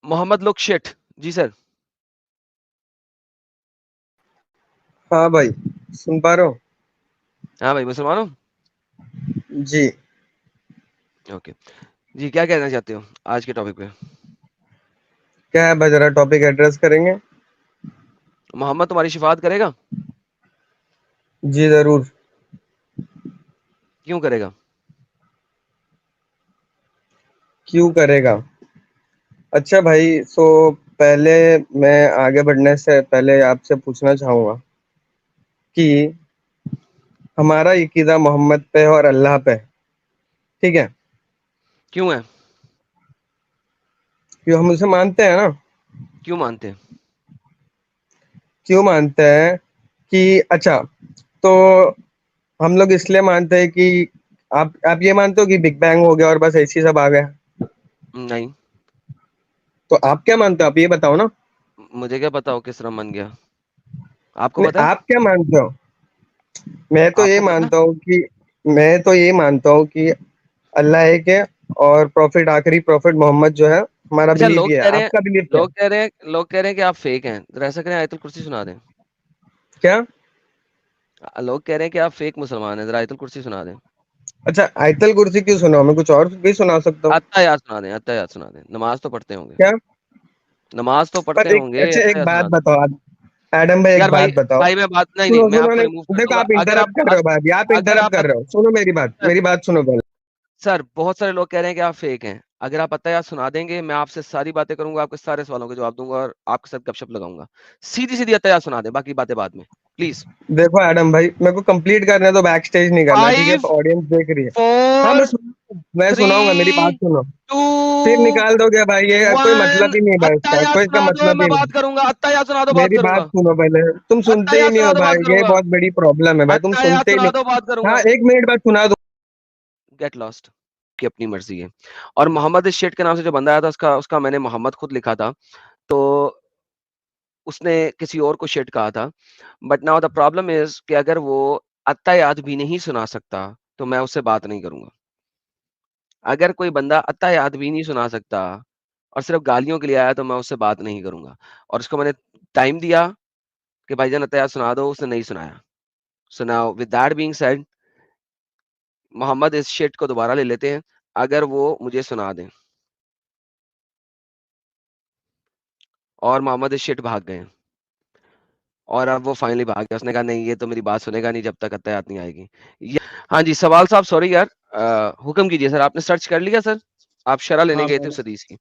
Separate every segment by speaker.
Speaker 1: Mohammad look shit. जी sir.
Speaker 2: हाँ भाई, सुन पा रहे हो?
Speaker 1: हाँ भाई, मुसलमान हूँ।
Speaker 2: जी।
Speaker 1: ओके। जी, क्या कहना चाहते हो आज के टॉपिक पे?
Speaker 2: क्या है भाई, जरा टॉपिक एड्रेस करेंगे?
Speaker 1: मोहम्मद तुम्हारी शिफात करेगा?
Speaker 2: जी जरूर।
Speaker 1: क्यों करेगा?
Speaker 2: क्यों करेगा? अच्छा भाई, पहले मैं आगे बढ़ने से पहले आपसे पूछना चाहूंगा कि हमारा अकीदा मोहम्मद पे और अल्लाह पे, ठीक है?
Speaker 1: क्यों है?
Speaker 2: क्यों हम उसे मानते हैं ना।
Speaker 1: क्यों मानते हैं?
Speaker 2: क्यों मानते हैं कि अच्छा, तो हम लोग इसलिए मानते हैं कि आप ये मानते हो कि बिग बैंग हो गया और बस ऐसे ही सब आ गया?
Speaker 1: नहीं।
Speaker 2: तो आप क्या मानते हो? आप ये बताओ ना।
Speaker 1: मुझे क्या पता हो किस तरह बन गया? आपको
Speaker 2: नहीं,
Speaker 1: पता है?
Speaker 2: आप क्या मानते हो? मैं तो ये
Speaker 1: आपको पता है?
Speaker 2: मानता हूँ कि मैं तो ये मानता हूँ कि अल्लाह एक है और प्रॉफिट, आखिरी प्रॉफिट मोहम्मद जो है, हमारा
Speaker 1: अच्छा,
Speaker 2: बिलीव ये है। आपका बिलीव क्या है?
Speaker 1: लोग कह रहे हैं कि आप फेक हैं। जरा ऐसा करें, आयतुल कुर्सी सुना दें।
Speaker 2: क्या?
Speaker 1: लोग कह रहे हैं कि आप फेक मुसलमान हैं, जरा आयतुल कुर्सी सुना दें।
Speaker 2: अच्छा, आयतल कुर्सी क्यों सुनाओ? मैं कुछ और भी सुना सकता हूँ।
Speaker 1: अत्ता सुना दें, अत्ता सुना दें। नमाज तो पढ़ते होंगे।
Speaker 2: क्या?
Speaker 1: नमाज तो पढ़ते
Speaker 2: पर एक
Speaker 1: होंगे,
Speaker 2: अच्छा, एक
Speaker 1: अत्ता
Speaker 2: बात
Speaker 1: सुना दें।
Speaker 2: बताओ आप। एडम भाई, एक
Speaker 1: यार भाई,
Speaker 2: बात बताओ।
Speaker 1: भाई मैं बात नहीं,
Speaker 2: सुनो
Speaker 1: मैं
Speaker 2: सुनो,
Speaker 1: आपको रिमूव
Speaker 2: नहीं
Speaker 1: कर
Speaker 2: देखो,
Speaker 1: दूंगा
Speaker 2: आप
Speaker 1: अगर
Speaker 2: इंटरप्ट कर रहे हो भाई, आप
Speaker 1: अगर
Speaker 2: इंटरप्ट
Speaker 1: आप
Speaker 2: कर रहे हो। सुनो मेरी बात,
Speaker 1: सर,
Speaker 2: मेरी बात सुनो पहले।
Speaker 1: सर बहुत सारे लोग कह रहे हैं कि आप फेक हैं। अगर आप अत्ता सुना देंगे, मैं आपसे सारी बातें करूंगा, आपके सारे सवालों के जवाब दूंगा और आपके साथ गपशप लगाऊंगा। सीधी सीधी अत्ता सुना दें, बाकी बातें बाद में, प्लीज।
Speaker 2: देखो एडम भाई, मेरे को कंप्लीट करने दो, बैक स्टेज नहीं करना, ठीक है?
Speaker 1: 5
Speaker 2: ऑडियंस देख रही है। हाँ,
Speaker 1: फोर
Speaker 2: मैं
Speaker 1: थ्री
Speaker 2: सुनाऊंगा, मेरी बात सुनो।
Speaker 1: टू
Speaker 2: फिर निकाल दोगे भाई, ये कोई
Speaker 1: वन
Speaker 2: मतलब ही नहीं भाई, इसका
Speaker 1: अत्ता
Speaker 2: कोई इसका
Speaker 1: सुना दो,
Speaker 2: मतलब
Speaker 1: मैं
Speaker 2: ही नहीं।
Speaker 1: बात करूंगा। अत्ता सुना दो, बात
Speaker 2: मेरी बात
Speaker 1: करूंगा।
Speaker 2: सुनो पहले। तुम सुनते
Speaker 1: अत्ता
Speaker 2: ही नहीं
Speaker 1: सुना
Speaker 2: हो
Speaker 1: दो, बात
Speaker 2: भाई, ये
Speaker 1: करूंगा।
Speaker 2: बहुत बड़ी प्रॉब्लम है भाई, तुम
Speaker 1: अत्ता
Speaker 2: सुनते ही
Speaker 1: सुना
Speaker 2: नहीं।
Speaker 1: दो, बात
Speaker 2: हाँ,
Speaker 1: करूंगा।
Speaker 2: 1 मिनट बाद सुना दो।
Speaker 1: गेट लॉस्ट की अपनी मर्जी है। और मोहम्मद इस शेट के नाम से जो बंदा आया था, उसका उसका मैंने मोहम्मद खुद लिखा था। तो उसने किसी और को शेट कहा था। But now the problem is कि अगर वो अत्ता याद भी नहीं सुना सकता, तो मैं उससे बात नहीं करूंगा। अगर कोई बंदा अत्ता याद भी नहीं सुना सकता और सिर्फ गालियों के लिए आया, तो मैं उससे बात नहीं करूंगा। और उसको मैंने टाइम दिया कि भाईजान अत्ता याद सुना दो, उसने नहीं सुनाया। So now with that being said, Mohammed इस शेट को दोबारा ले लेते हैं, अगर वो मुझे सुना दें। और मोहम्मद इस शेट भाग गए। और अब वो फाइनली भाग गया। उसने कहा नहीं, ये तो मेरी बात सुनेगा नहीं जब तक अत्ता नहीं आएगी। हाँ जी, सवाल साहब, सॉरी यार। हुक्म कीजिए सर। आपने सर्च कर लिया सर? आप शरा लेने
Speaker 3: हाँ
Speaker 1: गए थे
Speaker 3: मैंने
Speaker 1: उस हदीस की।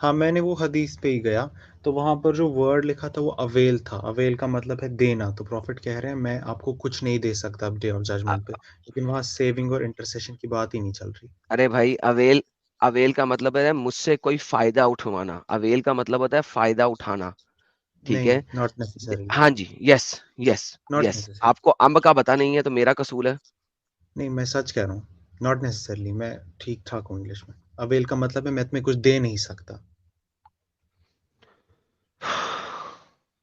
Speaker 3: हाँ मैंने वो हदीस पे ही गया। तो वहां पर जो वर्ड लिखा था वो अवेल था। अवेल का मतलब है देना। तो प्रॉफिट कह रहे हैं मैं आपको कुछ नहीं दे सकता अब डे ऑफ
Speaker 1: अ-
Speaker 3: जजमेंट पे, लेकिन वहां सेविंग और इंटरसेशन की बात ही नहीं चल रही।
Speaker 1: अरे भाई, अवेल अवेल का मतलब है मुझसे कोई फायदा उठवाना। अवेल का मतलब होता है फायदा उठाना। ठीक
Speaker 3: नहीं,
Speaker 1: है।
Speaker 3: Not necessarily.
Speaker 1: हाँ जी, yes, yes,
Speaker 3: not
Speaker 1: yes.
Speaker 3: Necessary.
Speaker 1: आपको अंब का पता नहीं है तो मेरा कसूल है।
Speaker 3: नहीं, मैं सच कह रहा हूँ। नॉट नेसेसरली, मैं ठीक ठाक हूँ इंग्लिश में। अवेल का मतलब है मैं तुम्हें कुछ दे नहीं सकता।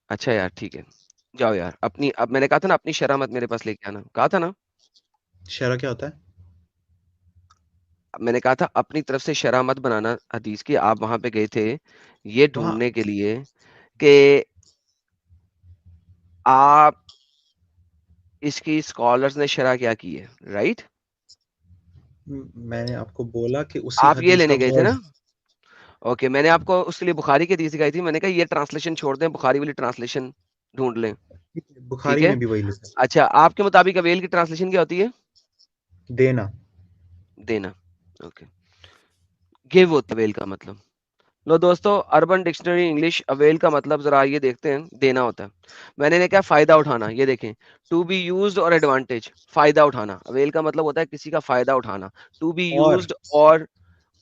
Speaker 1: अच्छा यार, ठीक है। जाओ यार अपनी, अब मैंने कहा था ना, अपनी शरह मत मेरे पास लेके आना, कहा था ना।
Speaker 3: शरा क्या होता है?
Speaker 1: मैंने कहा था अपनी तरफ से शरह मत बनाना हदीस की। आप वहां पे गए थे ये
Speaker 3: वहाँ
Speaker 1: ढूंढने के लिए कि आप, इसकी स्कॉलर्स ने शरह क्या की है, राइट?
Speaker 3: मैंने आपको बोला कि उसी
Speaker 1: आप ये
Speaker 3: हदीस का
Speaker 1: लेने गए थे
Speaker 3: वर्ड।
Speaker 1: ना। ओके, मैंने आपको उसके लिए बुखारी की हदीस दिखाई थी। मैंने कहा ये ट्रांसलेशन छोड़ दें, बुखारी वाली ट्रांसलेशन ढूंढ लें। ठीक
Speaker 3: बुखारी
Speaker 1: है।
Speaker 3: में भी वही लिखा है।
Speaker 1: अच्छा, आपके मुताबिक अवेल की ट्रांसलेशन क्या होती है?
Speaker 3: देना।
Speaker 1: देना। ओके। गिव होता है अवेल का मतलब। लो दोस्तों, अर्बन डिक्शनरी इंग्लिश, अवेल का मतलब जरा ये देखते हैं। देना होता है। मैंने ने क्या, फायदा उठाना। ये देखें, टू बी यूज्ड और एडवांटेज, फायदा उठाना। अवेल का मतलब होता है किसी का फायदा उठाना। टू बी
Speaker 3: और
Speaker 1: यूज्ड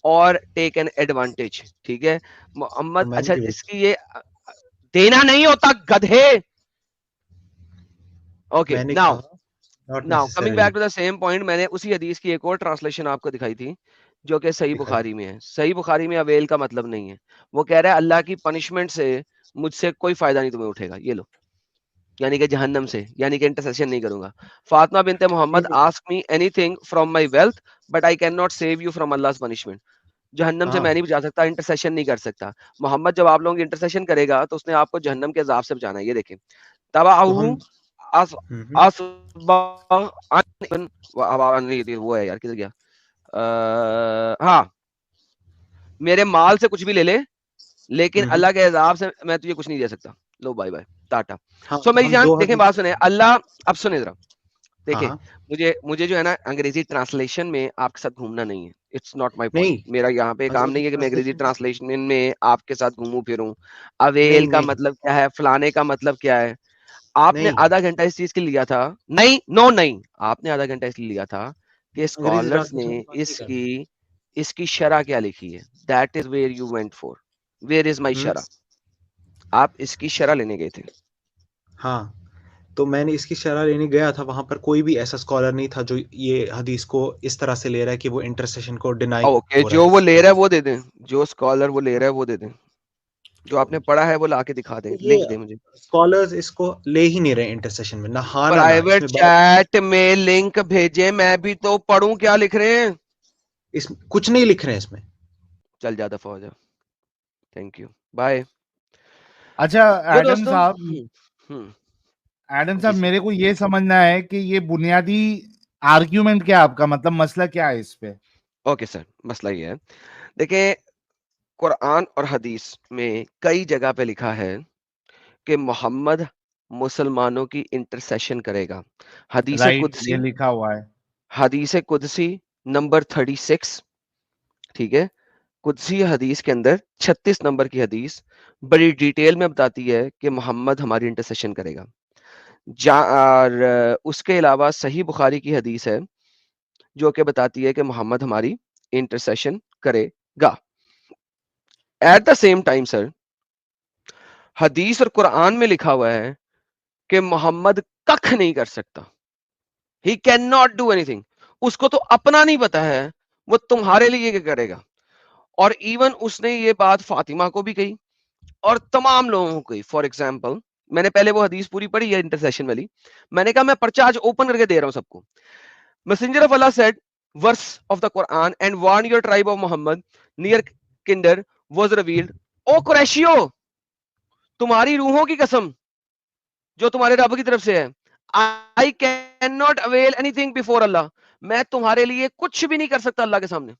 Speaker 1: और टेक एन एडवांटेज। ठीक है।
Speaker 3: तो
Speaker 1: मोहम्मद,
Speaker 3: मैंने
Speaker 1: अच्छा
Speaker 3: भी वही।
Speaker 1: इसकी ये देना नहीं होता गधे। ओके,
Speaker 3: मैंने
Speaker 1: नाउ
Speaker 3: कहा not
Speaker 1: now coming back
Speaker 3: necessarily.
Speaker 1: To the same point, मैंने उसी हदीस की एक और ट्रांसलेशन आपको दिखाई थी, जो कि सही
Speaker 3: दिखाई।
Speaker 1: बुखारी में है। सही बुखारी में अवेल का मतलब नहीं है। वो कह रहा है अल्लाह की पनिशमेंट से मुझसे कोई फायदा नहीं तुम्हें उठेगा, ये लो। यानी कि जहन्नम से, यानी कि इंटरसेशन नहीं करूंगा। फातिमा बिनते मोहम्मद
Speaker 3: ठीक है।
Speaker 1: Ask me anything from my wealth, but I can not save you from Allah's punishment. जहन्नम से
Speaker 3: हाँ।
Speaker 1: मैं नहीं बचा सकता, इंटरसेशन नहीं कर सकता। मोहम्मद जब आप लोगों की इंटरसेशन करेगा तो उसने आपको जहन्नम के अजाब से बचाना है। ये देखें,
Speaker 3: तो
Speaker 1: तबाहू
Speaker 3: हम
Speaker 1: अस
Speaker 3: हम्म।
Speaker 1: असबा नहीं, वो है यार, किधर गया? हाँ, मेरे माल से कुछ भी ले ले, लेकिन
Speaker 3: हम्म।
Speaker 1: अल्लाह के अजाब से मैं तुझे कुछ नहीं दे सकता। लो बाय बाय, टाटा।
Speaker 3: हाँ,
Speaker 1: सो
Speaker 3: तो
Speaker 1: मेरी
Speaker 3: हम
Speaker 1: जान
Speaker 3: दो
Speaker 1: देखें,
Speaker 3: हदीस।
Speaker 1: बात सुने अल्लाह। अब सुने जरा, देखें,
Speaker 3: हाँ।
Speaker 1: मुझे मुझे जो है ना अंग्रेजी ट्रांसलेशन में आपके साथ घूमना नहीं है। It's not my point.
Speaker 3: नहीं,
Speaker 1: मेरा यहाँ पे काम
Speaker 3: अंग्रेजी
Speaker 1: नहीं है कि मैं अंग्रेजी
Speaker 3: ट्रांसलेशन।
Speaker 1: ट्रांसलेशन में आपके साथ घूमूं फिरूं।
Speaker 3: नहीं
Speaker 1: अवेल का
Speaker 3: नहीं
Speaker 1: मतलब क्या है, फलाने का मतलब क्या है। आपने
Speaker 3: नहीं,
Speaker 1: आधा घंटा इस चीज के लिए लिया था। नहीं, नो नहीं, आपने आधा घंटा इसलिए लिया था कि
Speaker 3: अंग्रेजी
Speaker 1: स्कॉलर्स ने
Speaker 3: ट्रांसलेशन की बात नहीं कर रहे।
Speaker 1: इसकी इसकी शरह क्या लिखी है। That is where you went for. Where is my
Speaker 3: hmm.
Speaker 1: शरह। आप इसकी शरह लेने गए थे।
Speaker 3: हाँ, तो मैंने इसकी शरह लेने गया था, वहां पर कोई भी ऐसा स्कॉलर नहीं था जो ये हदीस को इस तरह से ले रहा है कि वो इंटरसेशन को डिनाई
Speaker 1: ओके,
Speaker 3: हो रहा है
Speaker 1: जो वो
Speaker 3: इसकी
Speaker 1: ले रहा
Speaker 3: वजह
Speaker 1: है वो
Speaker 3: से।
Speaker 1: दे दें। जो स्कॉलर वो ले रहा है वो दे दें। जो आपने पढ़ा है वो ला के दिखा दें,
Speaker 3: तो ये
Speaker 1: लिंक दें मुझे।
Speaker 3: स्कॉलर्स इसको ले ही नहीं रहे इंटरसेशन में, ना हाँ ना
Speaker 1: प्राइवेट
Speaker 3: इसमें बात।
Speaker 1: चैट में लिंक भेजे, मैं भी तो पढ़ूं क्या लिख रहे हैं।
Speaker 3: इस कुछ नहीं लिख रहे हैं इसमें।
Speaker 1: चल जा, दफा हो जा। Thank you, bye.
Speaker 4: अच्छा
Speaker 1: तो
Speaker 4: एडम
Speaker 1: दोस्तों,
Speaker 4: साहब, एडम
Speaker 1: जी
Speaker 4: साहब
Speaker 1: सर।
Speaker 4: मेरे को ये समझना है कि ये बुनियादी आर्ग्यूमेंट क्या है आपका, मतलब मसला क्या है इस पे?
Speaker 1: ओके सर, मसला ये है, देखिए, कुरान और हदीस में कई जगह पे लिखा है कि मोहम्मद मुसलमानों की इंटरसेशन करेगा। हदीस
Speaker 4: राइट, ये
Speaker 1: कुदसी,
Speaker 4: लिखा हुआ है।
Speaker 1: हदीस कुदसी नंबर 36, ठीक है। कुदसी हदीस के अंदर 36 नंबर की हदीस बड़ी डिटेल में बताती है कि मोहम्मद हमारी इंटरसेशन करेगा। और उसके अलावा सही बुखारी की हदीस है जो कि बताती है कि मोहम्मद हमारी इंटरसेशन करेगा। At the same time sir, हदीस और कुरान में लिखा हुआ है कि मोहम्मद कख नहीं कर सकता। He can not do anything. उसको तो अपना नहीं पता है, वो तुम्हारे लिए क्या करेगा। और इवन उसने ये बात फातिमा को भी कही और तमाम लोगों को कही। फॉर एग्जाम्पल, मैंने पहले वो हदीस पूरी पढ़ी है इंटरसेशन वाली। मैंने कहा मैं पर्चा आज ओपन करके दे रहा हूं सबको। Messenger of Allah said, verse of the Quran, and warn your tribe of Muhammad near kinder was revealed. O कुरैशियो, तुम्हारी रूहों की कसम जो तुम्हारे रब की तरफ से है, I can not avail anything before Allah. मैं तुम्हारे लिए कुछ भी नहीं कर सकता अल्लाह के सामने।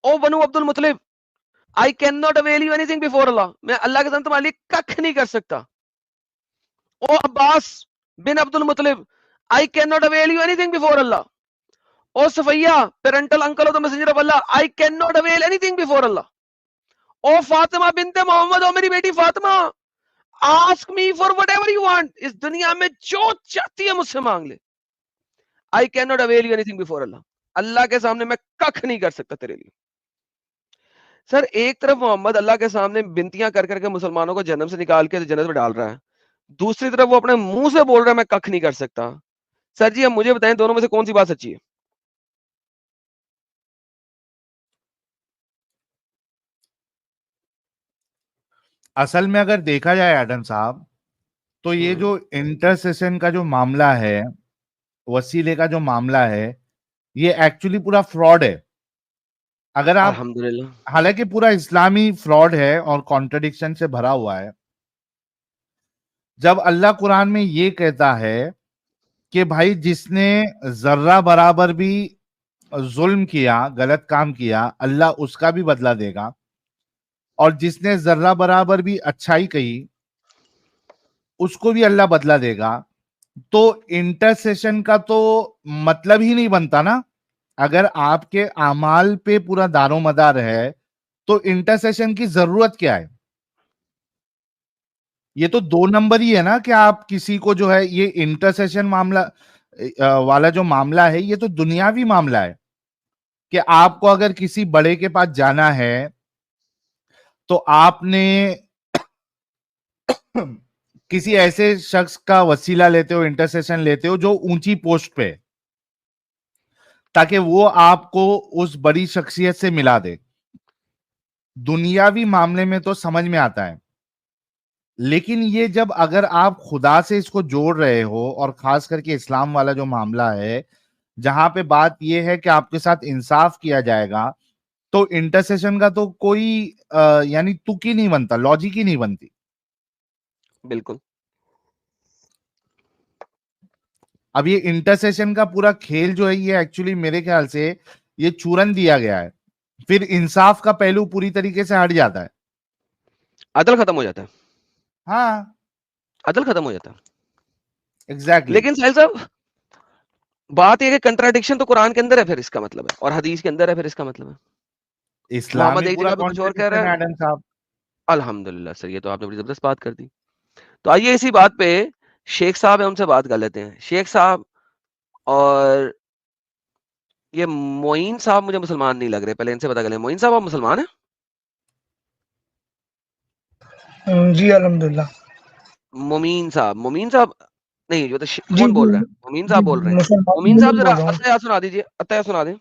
Speaker 1: O Banu Abdul Muttalib, I can not avail you anything before Allah. मैं अल्लाह के सामने तुम्हारे लिए कख नहीं कर सकता। O Abbas bin Abdul Muttalib, I can not avail you anything before Allah. O Safiyya, parental uncle of the messenger of Allah, I can not avail anything before Allah. O Fatima Binte Muhammad, O मेरी बेटी Fatima, ask me for whatever you want. इस दुनिया में जो चाहती है मुझसे मांग ले। I can not avail you anything before Allah. Allah के सामने मैं कख नहीं कर सकता तेरे लिए। सर, एक तरफ मोहम्मद अल्लाह के सामने बिनतियां कर करके मुसलमानों को जन्नत से निकाल के जन्नत में डाल रहा है, दूसरी तरफ वो अपने मुंह से बोल रहा है मैं कख नहीं कर सकता। सर जी, अब मुझे बताएं दोनों में से कौन सी बात सच्ची है।
Speaker 4: असल में अगर देखा जाए एडम साहब, तो ये जो इंटरसेशन का जो मामला है, वसीले का जो मामला है, ये एक्चुअली पूरा फ्रॉड है। अगर आप,
Speaker 1: अल्हम्दुलिल्लाह।
Speaker 4: हालांकि पूरा इस्लामी फ्रॉड है और कॉन्ट्रडिक्शन से भरा हुआ है। जब अल्लाह कुरान में ये कहता है कि भाई जिसने जर्रा बराबर भी जुल्म किया, गलत काम किया, अल्लाह उसका भी बदला देगा, और जिसने जर्रा बराबर भी अच्छाई कही उसको भी अल्लाह बदला देगा, तो इंटरसेशन का तो मतलब ही नहीं बनता ना। अगर आपके अमाल पे पूरा दारोमदार है तो इंटरसेशन की जरूरत क्या है? ये तो दो नंबर ही है ना कि आप किसी को जो है, ये इंटरसेशन मामला वाला जो मामला है, ये तो दुनियावी मामला है कि आपको अगर किसी बड़े के पास जाना है तो आपने किसी ऐसे शख्स का वसीला लेते हो, इंटरसेशन लेते हो जो ऊंची पोस्ट पे है, ताकि वो आपको उस बड़ी शख्सियत से मिला दे। दुनियावी मामले में तो समझ में आता है, लेकिन ये जब अगर आप खुदा से इसको जोड़ रहे हो, और खास करके इस्लाम वाला जो मामला है, जहां पे बात यह है कि आपके साथ इंसाफ किया जाएगा, तो इंटरसेशन का तो कोई यानी तुक ही नहीं बनता, लॉजिक ही नहीं बनती।
Speaker 1: बिल्कुल।
Speaker 4: अब ये इंटरसेशन का पूरा खेल जो है ये एक्चुअली मेरे ख्याल से ये चूरन दिया गया है, फिर इंसाफ का पहलू पूरी तरीके से हट जाता है।
Speaker 1: अदल खत्म हो जाता है,
Speaker 4: हाँ
Speaker 1: अदल खत्म हो जाता है।
Speaker 4: एग्जैक्टली।
Speaker 1: लेकिन साहिल साहब, बात ये कि कंट्राडिक्शन तो कुरान के अंदर है, फिर इसका मतलब है, और हदीस के अंदर है, फिर इसका मतलब है
Speaker 4: इस्लाम
Speaker 1: मोहम्मद
Speaker 4: ही
Speaker 1: एक
Speaker 4: पूरा
Speaker 1: जगह पे कुछ और कह
Speaker 4: कॉन्ट्रडिक्शन
Speaker 1: रहा
Speaker 4: है
Speaker 1: है।
Speaker 4: आदम साहब।
Speaker 1: अल्हम्दुलिल्लाह सर, ये तो आपने बड़ी जबरदस्त बात कर दी। तो आइए इसी बात पे शेख साहब है, उनसे बात कर लेते हैं। शेख साहब, और ये मोइन साहब मुझे मुसलमान नहीं लग रहे, पहले इनसे पता कर लें। मोइन साहब, आप मुसलमान हैं?
Speaker 2: जी अल्हम्दुलिल्लाह।
Speaker 1: मोमीन साहब नहीं, जो तो
Speaker 2: जी
Speaker 1: कौन
Speaker 2: जी
Speaker 1: बोल रहा है? मोमीन
Speaker 2: जी
Speaker 1: साहब बोल रहे हैं।
Speaker 2: मुसलमान
Speaker 1: मोमीन साहब
Speaker 2: मुमिन
Speaker 1: जरा
Speaker 2: बोल रहा हूँ।
Speaker 1: अत्तहियात सुना दीजिए, अत्तहियात सुना दें।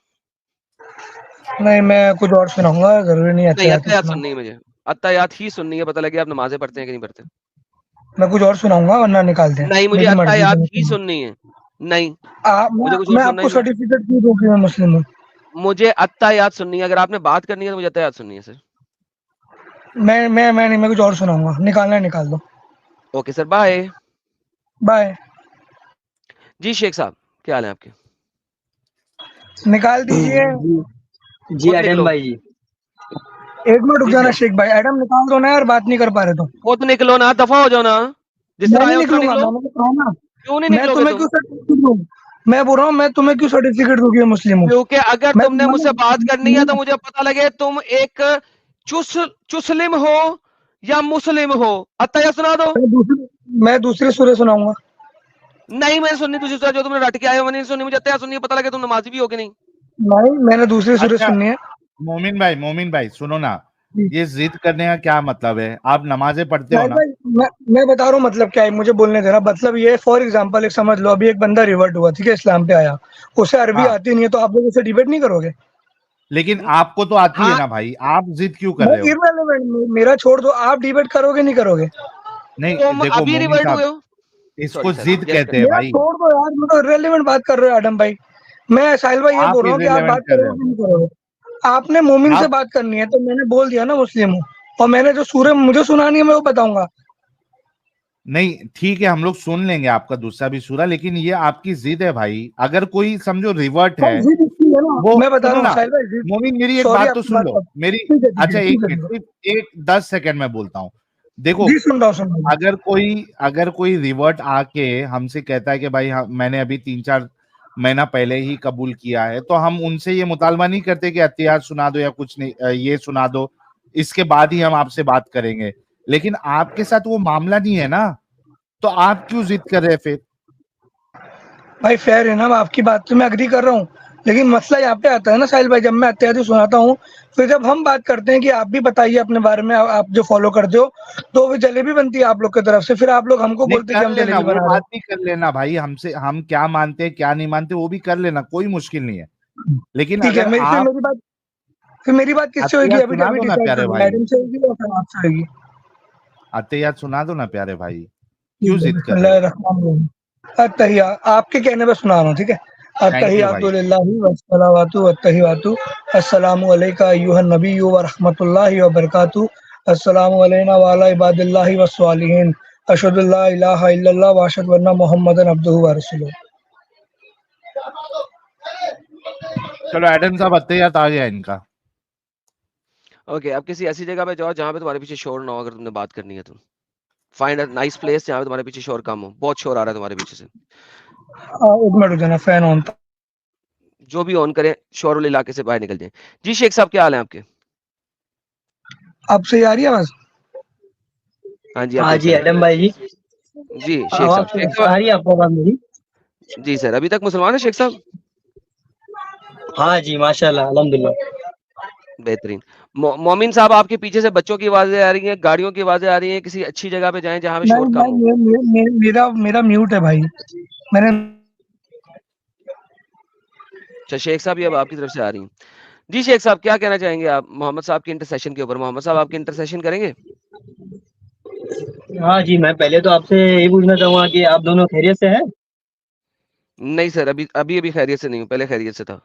Speaker 2: नहीं, मैं कुछ और सुनाऊंगा, जरूरी नहीं
Speaker 1: नहीं,
Speaker 2: अत्तहियात ही
Speaker 1: अत्तहियात
Speaker 2: सुनाऊं।
Speaker 1: सुननी है मुझे, अत्तहियात ही सुननी है, पता लगे आप नमाजें पढ़ते हैं कि नहीं पढ़ते।
Speaker 2: मैं कुछ और सुनाऊंगा वरना निकाल दें,
Speaker 1: नहीं, मुझे
Speaker 2: मेरी मर्जी
Speaker 1: अत्तहियात ही
Speaker 2: है।
Speaker 1: सुननी है। नहीं,
Speaker 2: मैं
Speaker 1: मुझे कुछ और
Speaker 2: मैं
Speaker 1: सुनना ही
Speaker 2: आपको
Speaker 1: नहीं।
Speaker 2: सर्टिफिकेट क्यों दूं कि मैं मुस्लिम हूँ?
Speaker 1: मुझे अत्तहियात सुननी है, अगर आपने बात करनी है तो मुझे अत्तहियात सुननी है सर।
Speaker 2: मैं नहीं, मैं कुछ और सुनाऊंगा, निकालना है निकाल दो।
Speaker 1: Okay sir, bye.
Speaker 2: बाय।
Speaker 1: जी शेख साहब, क्या हाल है आपके?
Speaker 2: निकाल दीजिए।
Speaker 5: जी
Speaker 1: खुद
Speaker 5: एडम
Speaker 1: निकलो,
Speaker 5: भाई।
Speaker 2: एक मिनट रुक
Speaker 1: जी
Speaker 2: जाना
Speaker 1: शेख,
Speaker 2: शेख भाई, एडम निकाल दो ना यार, बात नहीं कर पा रहे तो।
Speaker 1: खुद निकलो ना, दफा हो जाओ ना, जिस
Speaker 2: मैं
Speaker 1: तरह
Speaker 2: नहीं
Speaker 1: आए उस तरह
Speaker 2: निकलूंगा,
Speaker 1: निकलो।
Speaker 2: मैंने तो कहा ना।
Speaker 1: क्यों नहीं
Speaker 2: मैं
Speaker 1: निकलोगे
Speaker 2: तुम्हें
Speaker 1: तुम?
Speaker 2: क्यों सर्टिफिकेट दूं? मैं बोल रहा हूँ, मैं तुम्हें क्यों सर्टिफिकेट दूं कि मैं मुस्लिम हूँ?
Speaker 1: क्योंकि अगर
Speaker 2: मैं
Speaker 1: तुमने मुझसे बात करनी है तो
Speaker 2: तुम्हारे
Speaker 1: मुझे पता लगे तुम एक चुस्लिम हो या मुस्लिम हो। अत्तहियात सुना दो।
Speaker 2: मैं दूसरी सूरह सुनाऊंगा।
Speaker 1: नहीं, मैंने सुननी दूसरी सूरत, जो तुमने रट के आए हो मैंने नहीं सुननी, मुझे अत्तहियात सुननी है, पता लगे तुम नमाजी भी हो कि नहीं।
Speaker 2: नहीं, मैंने दूसरी सूरह
Speaker 4: अच्छा
Speaker 2: सुननी है।
Speaker 4: मोमिन भाई सुनो ना,
Speaker 2: जी।
Speaker 4: ये जिद करने का क्या मतलब है? आप नमाजें पढ़ते हो
Speaker 2: भाई
Speaker 4: ना?
Speaker 2: भाई, मैं बता रहा हूँ मतलब क्या है, मुझे बोलने देना। मतलब ये फॉर एग्जांपल एक समझ लो, अभी एक बंदा रिवर्ट हुआ, ठीक है, इस्लाम पे आया, उसे अरबी
Speaker 4: हाँ,
Speaker 2: आती नहीं है, तो आप लोग उसे डिबेट नहीं करोगे?
Speaker 4: लेकिन आपको तो आती है
Speaker 1: हाँ,
Speaker 4: ना भाई, आप जिद क्यों कर रहे
Speaker 2: भाई
Speaker 4: हो?
Speaker 2: इररेलेवेंट, मेरा छोड़ दो, आप डिबेट करोगे नहीं करोगे?
Speaker 4: नहीं
Speaker 1: तुम
Speaker 4: देखो
Speaker 1: अभी
Speaker 4: मोमिन
Speaker 1: रिवर्ट
Speaker 4: साहब,
Speaker 1: हुए हो।
Speaker 4: इसको
Speaker 1: सॉरी सर,
Speaker 4: जिद
Speaker 1: यस
Speaker 4: कहते हैं
Speaker 2: मेरा
Speaker 4: भाई।
Speaker 2: छोड़ दो यार, मैं तो इररेलेवेंट बात कर रहे हो आदम भाई। मैं साहिल भाई ये
Speaker 4: आप
Speaker 2: बोल रहा हूँ कि आप
Speaker 4: इररिलेवेंट
Speaker 2: बात
Speaker 4: कर रहे
Speaker 2: करोगे
Speaker 4: हो।
Speaker 2: कि नहीं करोगे? आपने मोमिन से
Speaker 4: आप
Speaker 2: बात करनी है तो मैंने बोल दिया ना मुस्लिम हूँ, और मैंने जो सूरह मुझे सुनानी है मैं वो बताऊंगा।
Speaker 4: नहीं ठीक है, हम लोग सुन लेंगे आपका दूसरा भी सूरा, लेकिन ये आपकी जिद है भाई। अगर कोई समझो रिवर्ट है,
Speaker 2: भाई जिद इसकी है ना,
Speaker 4: वो
Speaker 2: मैं बता
Speaker 4: सुनो
Speaker 2: रहा हूँ
Speaker 4: ना
Speaker 2: साहिल भाई, जिद।
Speaker 4: मोमिन, मेरी एक
Speaker 2: सॉरी
Speaker 4: बात तो
Speaker 2: आपकी
Speaker 4: सुन
Speaker 2: बात
Speaker 4: लो
Speaker 2: का।
Speaker 4: मेरी।
Speaker 2: ठीक है ठीक
Speaker 4: अच्छा
Speaker 2: है
Speaker 4: एक
Speaker 2: ठीक है
Speaker 4: मिनट,
Speaker 2: ठीक है।
Speaker 4: सिर्फ एक 10 सेकंड में बोलता हूँ। देखो,
Speaker 2: जी सुन रहा हूँ सुन रहा हूँ।
Speaker 4: अगर कोई रिवर्ट आके हमसे कहता है कि भाई मैंने अभी 3-4 महीना पहले ही कबूल किया है, तो हम उनसे ये मुतालबा नहीं करते कि अत्तहियात सुना दो या कुछ नहीं, ये सुना दो, इसके बाद ही हम आपसे बात करेंगे। लेकिन आपके साथ वो मामला नहीं है ना, तो आप क्यों जिद कर रहे हैं फिर?
Speaker 2: भाई फेयर है ना, आपकी बात से मैं अग्री कर रहा हूँ, लेकिन मसला यहाँ पे आता है ना साहिल भाई, जब मैं अत्याधि सुनाता हूँ, फिर जब हम बात करते हैं कि आप भी बताइए अपने बारे में, आप जो फॉलो करते हो, तो वो जलेबी बनती है आप लोग की तरफ से, फिर आप लोग हमको
Speaker 4: नहीं
Speaker 2: बोलते हैं कि
Speaker 4: कर
Speaker 2: हम
Speaker 4: लेना,
Speaker 2: जलेबी
Speaker 4: वो
Speaker 2: बना रहे
Speaker 4: बात भी कर लेना भाई हमसे, हम क्या मानते हैं क्या नहीं मानते वो भी कर लेना, कोई मुश्किल नहीं है।
Speaker 2: हैं।
Speaker 4: लेकिन
Speaker 2: ठीक है,
Speaker 4: अगर
Speaker 2: मेरी फिर
Speaker 4: आप
Speaker 2: मेरी बात किससे होगी?
Speaker 4: अत्तहियात
Speaker 2: अभी
Speaker 4: सुना
Speaker 2: अभी
Speaker 4: दो ना
Speaker 2: डिसाइड
Speaker 4: प्यारे
Speaker 2: करना है,
Speaker 4: भाई,
Speaker 2: एडम से होगी या फिर आपसे होगी?
Speaker 4: अत्तहियात सुना दो ना प्यारे भाई, क्यों
Speaker 2: ठीक है,
Speaker 4: जिद कर रहे हो?
Speaker 2: बिस्मिल्लाहिर्रहमानिर्रहीम। अत्तहिया आपके कहने पे सुना रहा हूँ, ठीक है।
Speaker 4: थैंक यू भाई।
Speaker 2: अत्तहियातुलिल्लाहि वस्सलावातु वत्तहियातु, अस्सलामु अलैका अय्युहन नबिय्यु व रहमतुल्लाहि व बरकातुहू, अस्सलामु अलैना व अला इबादिल्लाहि वस्सालिहीन, अशहदु अल्ला इलाहा इल्लल्लाह व अशहदु अन्ना मुहम्मदन अब्दुहु व रसूलुहू।
Speaker 4: चलो एडम साहब, अत्तहियात आ गया इनका।
Speaker 1: ओके, अब किसी ऐसी जगह पे जाओ जहां पे तुम्हारे पीछे शोर ना हो, अगर तुमने बात करनी है तो। फाइंड अ नाइस प्लेस जहां पे तुम्हारे पीछे शोर कम हो, बहुत शोर आ रहा है तुम्हारे पीछे से।
Speaker 2: एक मिनट रुक जाना, फैन ऑन था।
Speaker 1: जो भी ऑन करें, शोर वाले इलाके से बाहर निकल जाए। जी शेख साहब, क्या हाल है आपके?
Speaker 2: अब सही आ रही है आवाज?
Speaker 1: हाँ जी, अब
Speaker 5: हाँ जी
Speaker 1: बिल्कुल
Speaker 5: एडम भाई जी।
Speaker 1: जी शेख साहब,
Speaker 5: आवाज
Speaker 1: शेख
Speaker 5: आ
Speaker 1: साहब।
Speaker 5: रही है आपको आवाज मेरी?
Speaker 1: जी सर, अभी तक मुसलमान है शेख साहब?
Speaker 5: हाँ जी माशाल्लाह अल्हम्दुलिल्लाह।
Speaker 1: बेहतरीन। मोमिन साहब, आपके पीछे से बच्चों की आवाजें आ रही हैं, गाड़ियों की आवाजें आ रही हैं, किसी अच्छी जगह पे जाएं जहां पे
Speaker 2: नहीं
Speaker 1: शोर कम हो।
Speaker 2: नहीं, मेरा मेरा म्यूट है भाई, मैंने।
Speaker 1: अच्छा शेख साहब, ये अब आपकी तरफ से आ रही हैं। जी शेख साहब, क्या कहना चाहेंगे आप मोहम्मद साहब के इंटरसेशन के ऊपर? मोहम्मद साहब आपके इंटरसेशन करेंगे?
Speaker 5: हाँ जी, मैं पहले तो आपसे ये पूछना चाहूंगा कि आप दोनों खैरियत से हैं?
Speaker 1: नहीं सर, अभी अभी अभी खैरियत से नहीं हूँ, पहले खैरियत से था।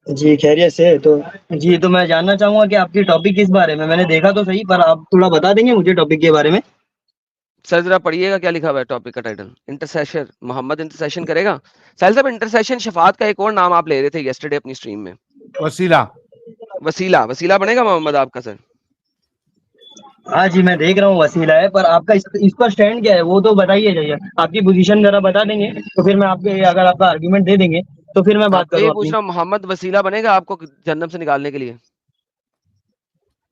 Speaker 5: जी खैरियत से। तो जी, तो मैं जानना चाहूंगा कि आपकी टॉपिक किस बारे में, मैंने देखा तो सही, पर आप थोड़ा बता देंगे मुझे टॉपिक के बारे में।
Speaker 1: सर जरा पढ़िएगा क्या लिखा हुआ है टॉपिक का टाइटल, इंटरसेशन, मोहम्मद इंटरसेशन करेगा। साहिल साहब, इंटरसेशन शफात का एक और नाम आप ले रहे थे यस्टरडे अपनी स्ट्रीम में,
Speaker 4: वसीला।
Speaker 1: वसीला। वसीला बनेगा मोहम्मद आपका सर?
Speaker 5: हाँ जी, मैं देख रहा हूँ वसीला है, पर आपका इस पर स्टैंड क्या है वो तो बताइए जरा, आपकी पोजीशन जरा बता देंगे तो फिर मैं आपके, अगर आपका आर्गुमेंट दे देंगे तो फिर मैं बात
Speaker 1: आपको
Speaker 5: करूँ
Speaker 1: यही पूछ
Speaker 5: अपनी।
Speaker 1: रहा हूँ, मोहम्मद वसीला बनेगा आपको जहन्नम से निकालने के लिए?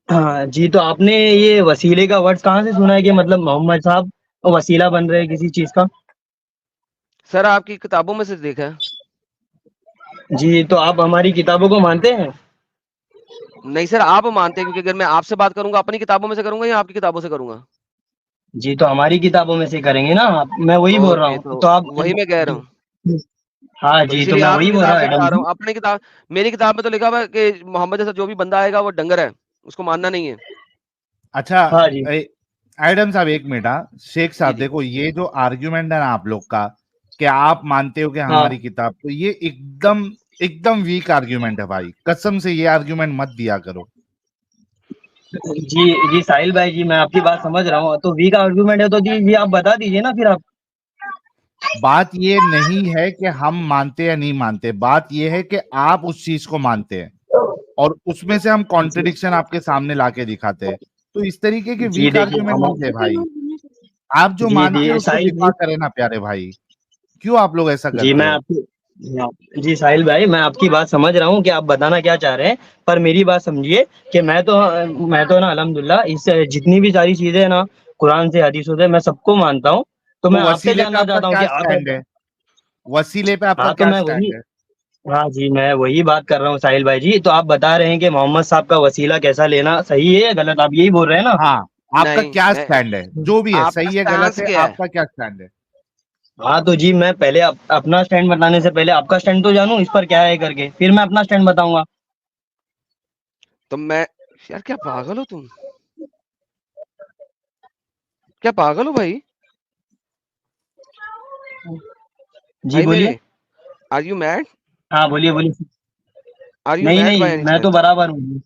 Speaker 5: हाँ जी, तो आपने ये वसीले का वर्ड कहाँ से सुना है कि मतलब मोहम्मद साहब वसीला बन रहे हैं किसी चीज का?
Speaker 1: सर आपकी किताबों में से देखा है।
Speaker 5: जी, तो आप हमारी किताबों को मानते हैं?
Speaker 1: नहीं सर, आप मानते हैं, क्योंकि अगर मैं आपसे बात करूंगा अपनी किताबों में से करूंगा या आपकी किताबों से करूंगा?
Speaker 5: जी, तो हमारी किताबों में से करेंगे ना आप, मैं वही बोल रहा
Speaker 1: ओके,
Speaker 5: हूँ
Speaker 1: तो
Speaker 5: तो आप।
Speaker 1: वही मैं कह रहा हूँ।
Speaker 5: हाँ
Speaker 1: तो
Speaker 5: जी, तो
Speaker 1: इसीलिए
Speaker 5: मैं
Speaker 1: आपकी
Speaker 5: वही बोल रहा
Speaker 1: किताब
Speaker 5: हूँ
Speaker 1: से
Speaker 5: एडम
Speaker 1: बता रहा
Speaker 5: जी।
Speaker 1: हूँ, अपनी किताब, मेरी किताब में तो लिखा हुआ है कि मोहम्मद जैसा जो भी बंदा आएगा वो डंगर है, उसको मानना नहीं है।
Speaker 4: अच्छा,
Speaker 5: हाँ जी।
Speaker 4: एडम साहब एक मिनट। हाँ शेख
Speaker 1: जी
Speaker 4: साहब,
Speaker 1: जी।
Speaker 4: देखो ये जो आर्ग्यूमेंट है ना आप लोग का, कि आप मानते हो कि
Speaker 5: हाँ
Speaker 4: हमारी किताब, तो ये एकदम एकदम वीक आर्ग्यूमेंट है भाई, कसम से ये आर्ग्यूमेंट मत दिया करो।
Speaker 5: जी जी, साहिल भाई जी, मैं आपकी बात समझ रहा हूँ, तो वीक आर्गुमेंट है तो जी आप बता दीजिए ना फिर आप।
Speaker 4: बात ये नहीं है कि हम मानते या नहीं मानते, बात ये है कि आप उस चीज को मानते हैं और उसमें से हम
Speaker 5: जी
Speaker 4: कॉन्ट्रडिक्शन आपके सामने लाके दिखाते हैं। तो इस तरीके के
Speaker 5: जी,
Speaker 4: वीक
Speaker 5: देखिए
Speaker 4: आर्ग्यूमेंट
Speaker 5: हम।
Speaker 4: मत दे भाई। आप जो
Speaker 5: जी
Speaker 4: मानते
Speaker 5: जी
Speaker 4: हो उसको
Speaker 5: साहिल
Speaker 4: डिफा
Speaker 5: भाई।
Speaker 4: करें ना प्यारे भाई, क्यों आप लोग ऐसा
Speaker 5: जी
Speaker 4: करते
Speaker 5: मैं
Speaker 4: हो?
Speaker 5: आपकी, जी साहिल भाई, मैं आपकी बात समझ रहा हूँ कि आप बताना क्या चाह रहे हैं, पर मेरी बात समझिए कि मैं तो ना अल्हम्दुलिल्लाह इस जितनी भी सारी चीजें हैं ना, कुरान से हदीसों से, मैं सबको मानता हूँ। तो
Speaker 4: तो
Speaker 5: मैं आपसे
Speaker 4: वसीले पे
Speaker 5: जानना
Speaker 4: आपका
Speaker 5: चाहता हूँ कि
Speaker 4: क्या
Speaker 5: आप।
Speaker 4: स्टैंड है? वसीले पे आपका
Speaker 5: हाँ तो
Speaker 4: क्या
Speaker 5: मैं वही,
Speaker 4: स्टैंड है?
Speaker 5: हाँ जी, मैं वही बात कर रहा हूँ साहिल भाई जी। तो आप बता रहे हैं कि मोहम्मद साहब का वसीला कैसा लेना सही है या गलत, आप यही बोल रहे हैं ना?
Speaker 4: हाँ, आपका
Speaker 1: नहीं
Speaker 4: क्या
Speaker 1: मैं,
Speaker 4: स्टैंड है, जो भी है,
Speaker 1: आपका
Speaker 4: सही है गलत
Speaker 1: स्टांस
Speaker 4: है,
Speaker 1: क्या है?
Speaker 4: आपका क्या स्टैंड है?
Speaker 5: हाँ तो जी, मैं पहले अपना स्टैंड बताने से पहले आपका स्टैंड तो जानूं इस पर क्या है करके, फिर मैं अपना स्टैंड बताऊंगा।
Speaker 1: तो मैं, यार क्या पागल हो तुम, क्या पागल हो भाई?
Speaker 5: जी
Speaker 1: भाई
Speaker 5: बोलिए।
Speaker 1: मेरे, आर यू मैड?
Speaker 5: हाँ बोलिए बोलिए।
Speaker 1: आर यू
Speaker 5: नहीं
Speaker 1: मैड
Speaker 5: नहीं,
Speaker 1: बाय एनी
Speaker 5: मैं तो
Speaker 1: चांस?
Speaker 5: बराबर हूँ।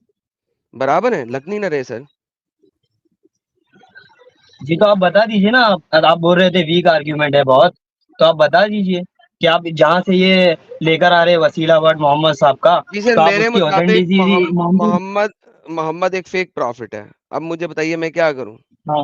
Speaker 1: बराबर है, लग नहीं ना रहे सर।
Speaker 5: जी, तो आप बता दीजिए ना, आप बोल रहे थे वीक आर्ग्यूमेंट है बहुत, तो आप बता दीजिए कि आप जहाँ से ये लेकर आ रहे हैं वसीला वर्ड मोहम्मद साहब का,
Speaker 1: जी सर,
Speaker 5: तो आप
Speaker 1: मेरे
Speaker 5: उसकी
Speaker 1: मुताबिक
Speaker 5: ऑथेंटिसिटी मानते हैं?
Speaker 1: मोहम्मद, मोहम्मद एक फेक प्रॉफिट है। अब मुझे बताइए मैं क्या करूं?
Speaker 5: हाँ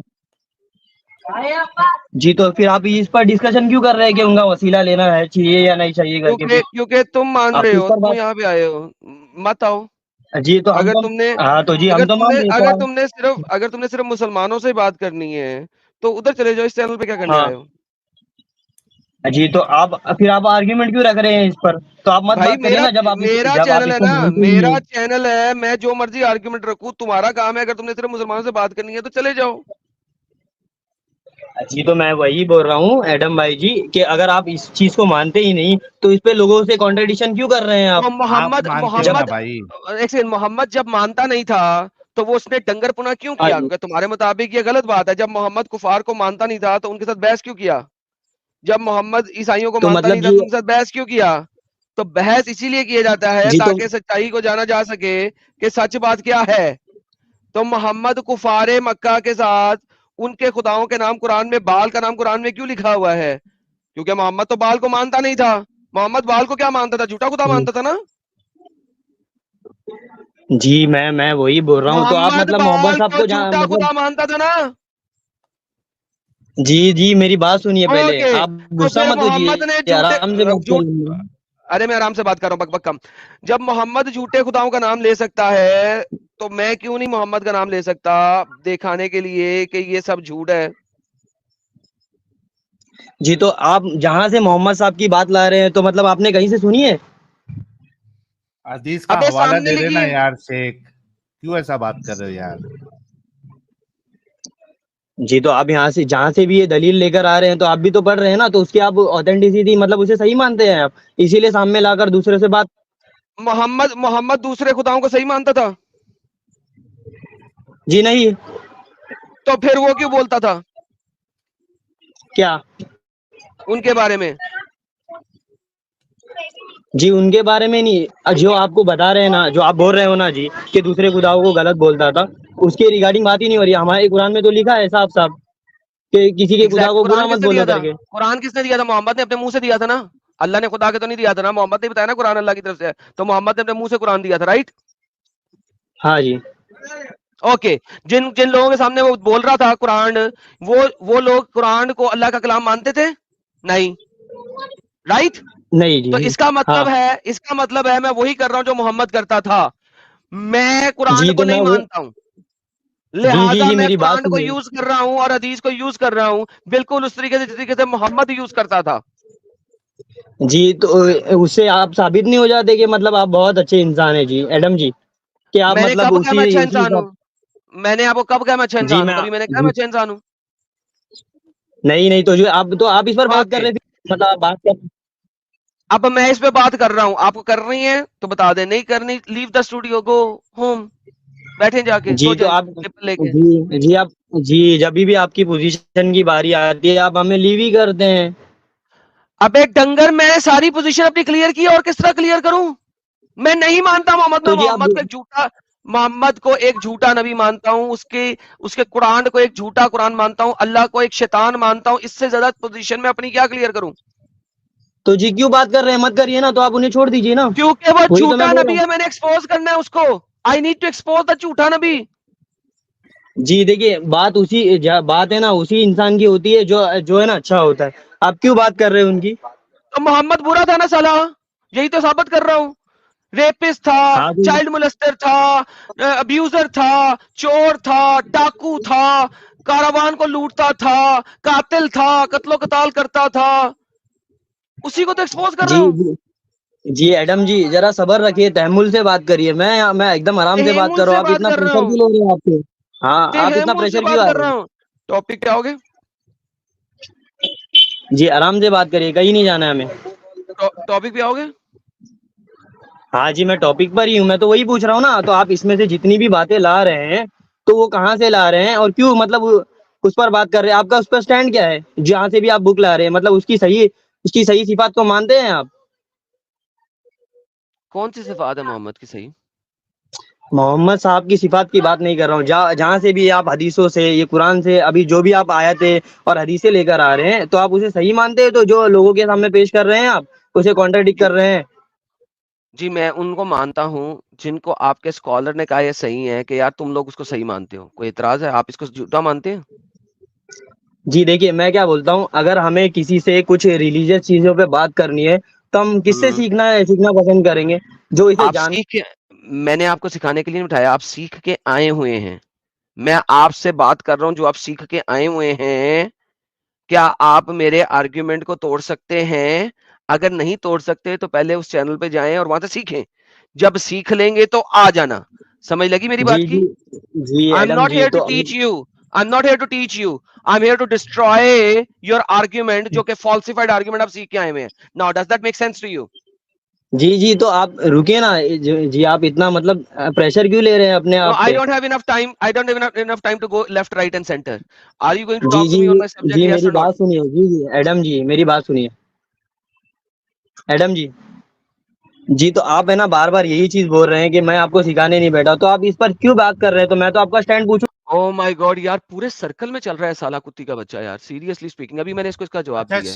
Speaker 5: जी, तो फिर आप इस पर डिस्कशन क्यों कर रहे हैं कि उनका वसीला लेना है चाहिए या नहीं चाहिए करके,
Speaker 1: क्योंकि
Speaker 5: फिर
Speaker 1: क्योंकि तुम मान
Speaker 5: आप
Speaker 1: रहे
Speaker 5: किस
Speaker 1: हो,
Speaker 5: पर
Speaker 1: तुम
Speaker 5: बात।
Speaker 1: यहाँ पे आए हो, मत आओ।
Speaker 5: जी तो हम
Speaker 1: अगर
Speaker 5: तो,
Speaker 1: तुमने
Speaker 5: हाँ तो जी
Speaker 1: अगर
Speaker 5: हम तो मान
Speaker 1: तुमने
Speaker 5: रहे हैं, तो
Speaker 1: अगर
Speaker 5: आप।
Speaker 1: तुमने सिर्फ अगर तुमने सिर्फ मुसलमानों से बात करनी है तो उधर चले जाओ, इस चैनल पे क्या करने
Speaker 5: हाँ
Speaker 1: आए हो?
Speaker 5: जी, तो आप फिर आप आर्ग्यूमेंट क्यों रख रहे हैं इस पर, तो आप मत
Speaker 1: भाई
Speaker 5: बात करिए ना,
Speaker 1: मेरा
Speaker 5: जब आप
Speaker 1: चैनल है
Speaker 5: इसको
Speaker 1: ना,
Speaker 5: मानते ही नहीं
Speaker 1: मेरा
Speaker 5: है।
Speaker 1: चैनल है, मैं जो मर्जी आर्ग्यूमेंट रखूं, तुम्हारा काम है, अगर तुमने सिर्फ मुसलमानों से बात करनी है तो चले जाओ।
Speaker 5: जी, तो मैं वही बोल रहा हूँ एडम भाई जी कि अगर आप इस चीज को मानते ही नहीं तो इस पे लोगों से कॉन्ट्रडिक्शन क्यों कर रहे हैं आप?
Speaker 1: तो
Speaker 4: आप
Speaker 1: मोहम्मद
Speaker 4: मानते हो ना
Speaker 1: मोहम्मद
Speaker 4: भाई?
Speaker 1: एक सेकंड, मोहम्मद जब मानता नहीं था तो वो उसने डंगरपुना क्यों
Speaker 5: हाँ
Speaker 1: किया?
Speaker 5: जी,
Speaker 1: क्योंकि तुम्हारे मुताबिक ये गलत बात है, जब मोहम्मद कुफार को मानता नहीं था तो उनके साथ बहस क्यों किया? जब मोहम्मद ईसाइयों को
Speaker 5: तो
Speaker 1: मानता
Speaker 5: मतलब
Speaker 1: नहीं था
Speaker 5: जी।
Speaker 1: तो उनके साथ बहस क्यों किया? तो बहस इसीलिए किया जाता है
Speaker 5: जी तो
Speaker 1: ताकि सच्चाई को जाना जा सके कि सच बात क्या है। तो मोहम्मद कुफारे मक्का के साथ उनके खुदाओं के नाम कुरान में, बाल का नाम कुरान में क्यों लिखा हुआ है? क्योंकि मोहम्मद तो बाल को मानता नहीं था। मोहम्मद बाल को क्या मानता था? झूठा खुदा मानता था ना।
Speaker 5: जी, मैं वही बोल रहा हूँ, तो आप
Speaker 1: मोहम्मद
Speaker 5: मतलब मोहम्मद
Speaker 1: बाल
Speaker 5: साहब
Speaker 1: को
Speaker 5: को जहाँ
Speaker 1: झूठा
Speaker 5: मतलब।
Speaker 1: खुदा मानता था ना।
Speaker 5: जी जी, मेरी बात सुनिए पहले,
Speaker 1: ओके,
Speaker 5: आप
Speaker 1: तो
Speaker 5: गुस्सा
Speaker 1: फिर
Speaker 5: मत
Speaker 1: मोहम्मद ने
Speaker 5: होइए,
Speaker 1: झूठे
Speaker 5: आराम से बात
Speaker 1: झूठ
Speaker 5: करिए।
Speaker 1: अरे मैं आराम से बात कर रहा हूँ, बक बक कम। जब मोहम्मद झूठे खुदाओं का नाम ले सकता है तो मैं क्यों नहीं मोहम्मद का नाम ले सकता, दिखाने के लिए कि ये सब झूठ है।
Speaker 5: जी, तो आप जहाँ से मोहम्मद साहब की बात ला रहे हैं तो मतलब आपने कहीं से सुनी है?
Speaker 4: हदीस का
Speaker 1: अबे
Speaker 4: हवाला
Speaker 1: सामने
Speaker 4: दे
Speaker 1: लिखी
Speaker 4: देना
Speaker 1: है।
Speaker 4: यार शेख, क्यों ऐसा बात कर रहे हो यार?
Speaker 5: जी, तो आप यहाँ से जहाँ से भी ये दलील लेकर आ रहे हैं तो आप भी तो पढ़ रहे हैं ना, तो उसकी आप ऑथेंटिसिटी मतलब उसे सही मानते हैं आप, इसीलिए सामने लाकर दूसरे से बात।
Speaker 1: मोहम्मद मोहम्मद दूसरे खुदाओं को सही मानता था?
Speaker 5: जी नहीं।
Speaker 1: तो फिर वो क्यों बोलता था
Speaker 5: क्या?
Speaker 1: उनके बारे में?
Speaker 5: जी उनके बारे में नहीं, जो आपको बता रहे हैं ना, जो आप बोल रहे हो ना जी कि दूसरे खुदाओं को गलत बोलता था, उसके रिगार्डिंग बात ही नहीं हो रही है। हमारे कुरान में तो लिखा है साफ साफ कि किसी के खुदा
Speaker 1: एग्जैक्ट,
Speaker 5: को बुरा
Speaker 1: कुरान
Speaker 5: मत
Speaker 1: किसने
Speaker 5: बोलो
Speaker 1: दिया था?
Speaker 5: करके।
Speaker 1: कुरान किसने दिया था? मोहम्मद ने अपने मुंह से दिया था ना। अल्लाह ने खुदा के तो नहीं दिया था ना, मोहम्मद ने बताया ना कुरान अल्लाह की तरफ से है, तो मोहम्मद ने अपने मुंह से कुरान दिया था, राइट?
Speaker 5: हाँ जी।
Speaker 1: ओके। जिन जिन लोगों के सामने वो बोल रहा था कुरान, वो लोग कुरान को अल्लाह का कलाम मानते थे? नहीं, राइट?
Speaker 5: नहीं
Speaker 1: तो
Speaker 5: जी।
Speaker 1: इसका
Speaker 5: हाँ
Speaker 1: मतलब है मैं वही कर रहा हूं जो मोहम्मद करता था। मैं कुरान
Speaker 5: जी,
Speaker 1: को
Speaker 5: तो मैं
Speaker 1: नहीं
Speaker 5: वो
Speaker 1: मानता हूं,
Speaker 5: जी
Speaker 1: लिहाजा मैं
Speaker 5: मेरी बात
Speaker 1: कुरान को
Speaker 5: सुनिए।
Speaker 1: यूज कर रहा हूं और हदीस को यूज कर रहा हूं, बिल्कुल उस तरीके से जिस तरीके से मोहम्मद यूज करता था।
Speaker 5: जी तो उससे आप साबित नहीं हो जाते कि मतलब आप बहुत अच्छे इंसान है जी एडम जी, कि आप
Speaker 1: मैंने
Speaker 5: मतलब
Speaker 1: कब कहा
Speaker 5: उसी
Speaker 1: मैं अच्छा
Speaker 5: उसी
Speaker 1: इंसान
Speaker 5: हिसाब।
Speaker 1: हूं? मैंने आपको कब कहा मैं अच्छा
Speaker 5: जी
Speaker 1: इंसान हूं?
Speaker 5: मैं
Speaker 1: कभी मैंने कहा
Speaker 5: जी
Speaker 1: मैं अच्छा इंसान हूं?
Speaker 5: नहीं नहीं, तो आप इस पर बात कर
Speaker 1: ओके,
Speaker 5: रहे थे, मतलब आप बात कर।
Speaker 1: अब मैं इस पे बात कर रहा हूं, आपको करनी है तो बता दे, नहीं करनी leave the studio, go home, बैठे जाके
Speaker 5: जी
Speaker 1: सो
Speaker 5: तो
Speaker 1: जाए
Speaker 5: आप
Speaker 1: पेपर लेके।
Speaker 5: जी आप जी जब भी आपकी पोजीशन की बारी आती है आप हमें लीव ही करते हैं।
Speaker 1: अबे डंगर, मैं सारी पोजीशन अपनी क्लियर की और किस तरह क्लियर करूं? मैं नहीं मानता मोहम्मद, मैं
Speaker 5: तो जी आप
Speaker 1: मोहम्मद को एक झूठा नबी मानता हूं, उसके उसके कुरान को एक झूठा कुरान मानता हूं, अल्लाह को एक शैतान मानता हूं। इससे ज्यादा पोजीशन में अपनी क्या क्लियर करूं?
Speaker 5: तो जी क्यों बात कर रहे हैं, मत करिए ना, तो आप उन्हें छोड़ दीजिए ना।
Speaker 1: क्योंकि वो
Speaker 5: वही तो मैं
Speaker 1: झूठा
Speaker 5: बोल रहा
Speaker 1: नबी
Speaker 5: हूँ।
Speaker 1: है, मैंने एक्सपोज करना है उसको। I need to expose the झूठा नबी।
Speaker 5: जी देखिए बात है ना उसी इंसान की होती है जो जो है ना अच्छा होता है। आप क्यों बात कर रहे हैं उनकी।
Speaker 1: तो मोहम्मद बुरा था ना साला, यही तो साबित कर रहा हूं। रेपिस्ट था,
Speaker 5: हाँ तो
Speaker 1: चाइल्ड मोलेस्टर था, अब्यूजर था, चोर था, डाकू था, कारावान को लूटता था, कातिल था, कत्लो कताल करता था, उसी को तो एक्सपोज कर रहा
Speaker 5: जी
Speaker 1: हूं।
Speaker 5: जी एडम जी जरा सब्र रखिए, तहमुल से बात करिए। मैं एकदम आराम से बात
Speaker 1: तहेमुल
Speaker 5: कर रहा
Speaker 1: से
Speaker 5: हूँ, आप
Speaker 1: बात
Speaker 5: इतना
Speaker 1: कर रहा
Speaker 5: प्रेशर
Speaker 1: हूं,
Speaker 5: क्यों ले रहे हैं आपके। हाँ आप इतना
Speaker 1: तहेमुल से
Speaker 5: प्रेशर क्यों
Speaker 1: बात
Speaker 5: आ
Speaker 1: कर
Speaker 5: रहे
Speaker 1: रहा
Speaker 5: हैं।
Speaker 1: हूं। टॉपिक पे आओगे?
Speaker 5: जी आराम से बात करिए, कहीं नहीं जाना है हमें।
Speaker 1: टॉपिक पे आओगे?
Speaker 5: हाँ जी मैं टॉपिक पर ही हूँ, मैं तो वही पूछ रहा हूँ ना। तो आप इसमें से जितनी भी बातें ला रहे हैं तो वो कहाँ से ला रहे हैं और क्यों, मतलब उस पर बात कर रहे हैं। आपका उस पर स्टैंड क्या है, जहाँ से भी आप बुक ला रहे हैं, मतलब उसकी सही सिफात को मानते हैं आप।
Speaker 1: कौन सी सिफात है मोहम्मद की सही?
Speaker 5: मोहम्मद साहब की सिफात की बात नहीं कर रहा हूँ, जहाँ से भी आप हदीसों से, ये कुरान से, अभी जो भी आप आयतें और हदीसें लेकर आ रहे हैं, तो आप उसे सही मानते हैं, तो जो लोगों के सामने पेश कर रहे हैं आप उसे कॉन्ट्राडिक्ट कर रहे हैं।
Speaker 1: जी, मैं उनको मानता हूं जिनको आपके स्कॉलर ने कहा ये सही है कि यार तुम लोग उसको सही मानते हो। कोई एतराज है? आप इसको झूठा मानते हैं?
Speaker 5: जी देखिए मैं क्या बोलता हूँ, अगर हमें किसी से कुछ रिलीजियस चीजों पे बात करनी है तो हम किससे
Speaker 1: हम्म।
Speaker 5: सीखना पसंद करेंगे, जो इसे
Speaker 1: आप
Speaker 5: जान।
Speaker 1: सीख के, मैंने आपको सिखाने के लिए नहीं उठाया, आप सीख के आए हुए हैं। मैं आपसे बात कर रहा हूं जो आप सीख के आए हुए हैं। क्या आप मेरे आर्ग्यूमेंट को तोड़ सकते हैं? अगर नहीं तोड़ सकते तो पहले उस चैनल पे जाएं और वहां से सीखें। जब सीख लेंगे तो आ जाना। समझ लगी मेरी
Speaker 5: जी
Speaker 1: बात
Speaker 5: जी
Speaker 1: की?
Speaker 5: जी
Speaker 1: आई एम
Speaker 5: एडम
Speaker 1: नॉट
Speaker 5: जी
Speaker 1: here to
Speaker 5: to
Speaker 1: teach you, I am not here to teach you, I am here to destroy your argument, जो कि फॉल्सिफाइड आर्ग्यूमेंट आप सीख के आए हुए हैं। Now does that make sense to you?
Speaker 5: जी तो आप रुकिए ना। जी आप इतना मतलब प्रेशर क्यों ले रहे हैं अपने
Speaker 1: No,
Speaker 5: आप
Speaker 1: I
Speaker 5: पे।
Speaker 1: don't have enough time. I don't have enough time to go left, right, and center. Are you going to
Speaker 5: ji
Speaker 1: talk to
Speaker 5: ji
Speaker 1: me on my subject?
Speaker 5: Ji
Speaker 1: Yes
Speaker 5: मेरी
Speaker 1: or not?
Speaker 5: बात सुनिए, जी Adam जी मेरी बात सुनिए। Adam जी तो आप है ना बार बार यही चीज बोल रहे हैं कि मैं आपको सिखाने नहीं बैठा, तो आप इस पर क्यों बात कर रहे हैं, तो मैं तो आपका स्टैंड पूछूं।
Speaker 1: Oh my God, यार पूरे सर्कल में चल रहा है साला कुत्ती का बच्चा यार। सीरियसली स्पीकिंग, अभी मैंने इसको इसका जवाब
Speaker 4: अच्छा
Speaker 1: दिया है।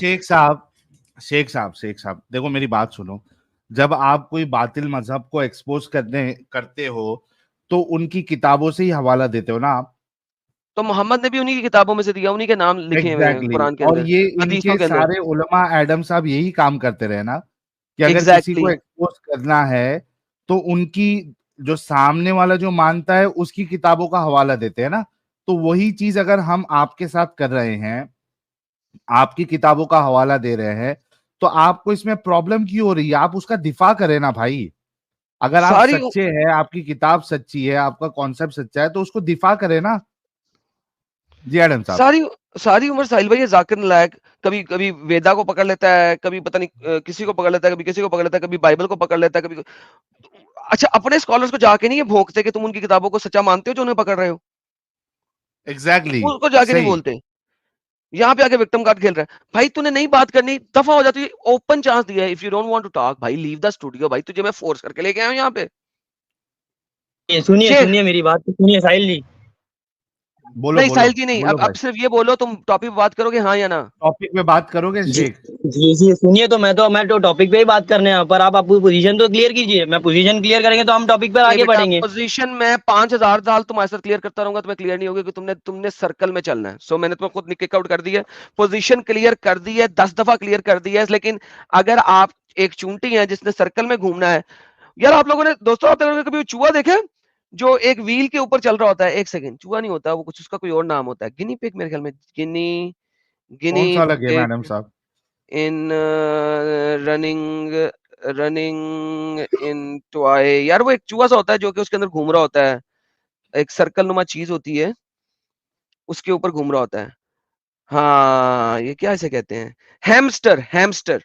Speaker 4: शेख साहब देखो मेरी बात सुनो। जब आप कोई बातिल मजहब को एक्सपोज करते हो तो उनकी किताबों से ही हवाला देते हो ना आप।
Speaker 1: तो मोहम्मद ने भी उन्हीं की किताबों में से दिया, उन्हीं के नाम लिखे हुए हैं
Speaker 4: एग्जैक्टली
Speaker 1: कुरान के
Speaker 4: और
Speaker 1: अंदर,
Speaker 4: ये
Speaker 1: हदीसों
Speaker 4: इनके
Speaker 1: के अंदर।
Speaker 4: सारे उलमा एडम साहब यही काम करते रहे ना कि अगर किसी
Speaker 1: एग्जैक्टली
Speaker 4: को एक्सपोज करना है तो उनकी जो सामने वाला जो मानता है उसकी किताबों का हवाला देते हैं ना। तो वही चीज अगर हम आपके साथ कर रहे हैं, आपकी किताबों का हवाला दे रहे हैं, तो आपको इसमें प्रॉब्लम क्यों हो रही है? आप उसका दिफा करें ना भाई। अगर आप
Speaker 1: सारी
Speaker 4: सच्चे हैं, आपकी किताब सच्ची है, आपका कॉन्सेप्ट सच्चा है, तो उसको दिफा करें ना। जी एडम साहब।
Speaker 1: सारी सारी उम्र साहिल भाई ये जाकिर नालायक कभी कभी वेदा को पकड़ लेता है, कभी पता नहीं किसी को पकड़ लेता है, कभी किसी को पकड़ लेता है, कभी बाइबल को पकड़ लेता है, कभी। अच्छा, अपने स्कॉलर्स को जाके नहीं ये भोंकते कि तुम उनकी किताबों को सच्चा मानते हो जो उन्हें पकड़ रहे हो?
Speaker 4: एग्जैक्टली
Speaker 1: उसको जाके नहीं
Speaker 4: सही।
Speaker 1: बोलते। यहाँ पे आके विक्टिम कार्ड खेल रहा है। भाई तूने नहीं बात करनी, दफा हो जाती है, ओपन चांस दिया है। If you don't want to talk भाई लीव द स्टूडियो। भाई तुझे मैं फोर्स करके लेके आया हूँ यहाँ पे।
Speaker 5: ये सुनिए
Speaker 1: शेख
Speaker 5: सुनिए मेरी बात तो सुनिए साहिल जी।
Speaker 4: बोलो
Speaker 1: नहीं
Speaker 4: बोलो
Speaker 1: साहिल जी नहीं,
Speaker 4: बोलो
Speaker 1: अब
Speaker 4: भाई,
Speaker 1: सिर्फ ये बोलो, तुम टॉपिक पे बात करोगे हाँ या ना?
Speaker 4: टॉपिक पे बात करोगे
Speaker 5: जी
Speaker 4: शेख?
Speaker 5: जी सुनिए, तो मैं तो टॉपिक पे ही बात करने हैं, पर आप अपनी पोजीशन तो क्लियर कीजिए। मैं पोजीशन क्लियर करेंगे तो हम टॉपिक पर
Speaker 1: नहीं
Speaker 5: आगे
Speaker 1: बेटा,
Speaker 5: बढ़ेंगे।
Speaker 1: पोजीशन में 5000 साल तुम्हारे साथ क्लियर करता रहूंगा, तुम्हें क्लियर नहीं होगी कि तुमने तुमने सर्कल में चलना है। सो मैंने तुम्हें खुद किक आउट कर दी है, पोजीशन क्लियर कर दी है, 10 दफा क्लियर कर दी है। लेकिन अगर आप एक चूंटी है जिसने सर्कल में घूमना है, यार आप लोगों ने, दोस्तों आप लोगों ने कभी चूहा देखे जो एक व्हील के ऊपर चल रहा होता है? एक सेकंड, चूहा नहीं होता वो, कुछ उसका कोई और नाम होता है, गिनी पिग मेरे ख्याल में, गिनी गिनी
Speaker 4: कौन सा वाला गेम है
Speaker 1: पिग
Speaker 4: मैडम साहब?
Speaker 1: इन रनिंग रनिंग इन टॉय। यार वो एक चूहा सा होता है जो कि उसके अंदर घूम रहा होता है, एक सर्कल नुमा चीज होती है, उसके ऊपर घूम रहा होता है। हाँ ये क्या इसे कहते हैं? Hamster, hamster,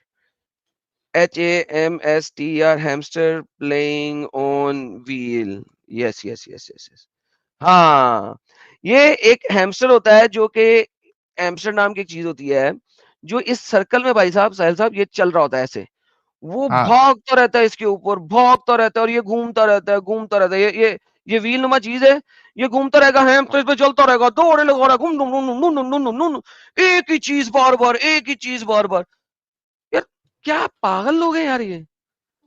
Speaker 1: HAMSTR, hamster playing on wheel. Yes yes yes yes yes. हाँ, ये एक हैमस्टर होता है जो कि हैमस्टर नाम की एक चीज होती है, जो इस सर्कल में भाई साहब, साहिल साहब, ये चल रहा होता है ऐसे। वो
Speaker 4: हाँ,
Speaker 1: भागता रहता है इसके ऊपर, भागता रहता है, और ये घूमता रहता है, घूमता रहता है। ये व्हील नुमा चीज है, ये घूमता रहेगा, हैमस्टर इस पे चलता रहेगा, दौड़े लगा रहा है, घूम घूम घूम घूम घूम घूम घूम घूम, एक ही चीज बार बार, एक ही चीज बार बार। यार क्या पागल लोग हैं यार ये,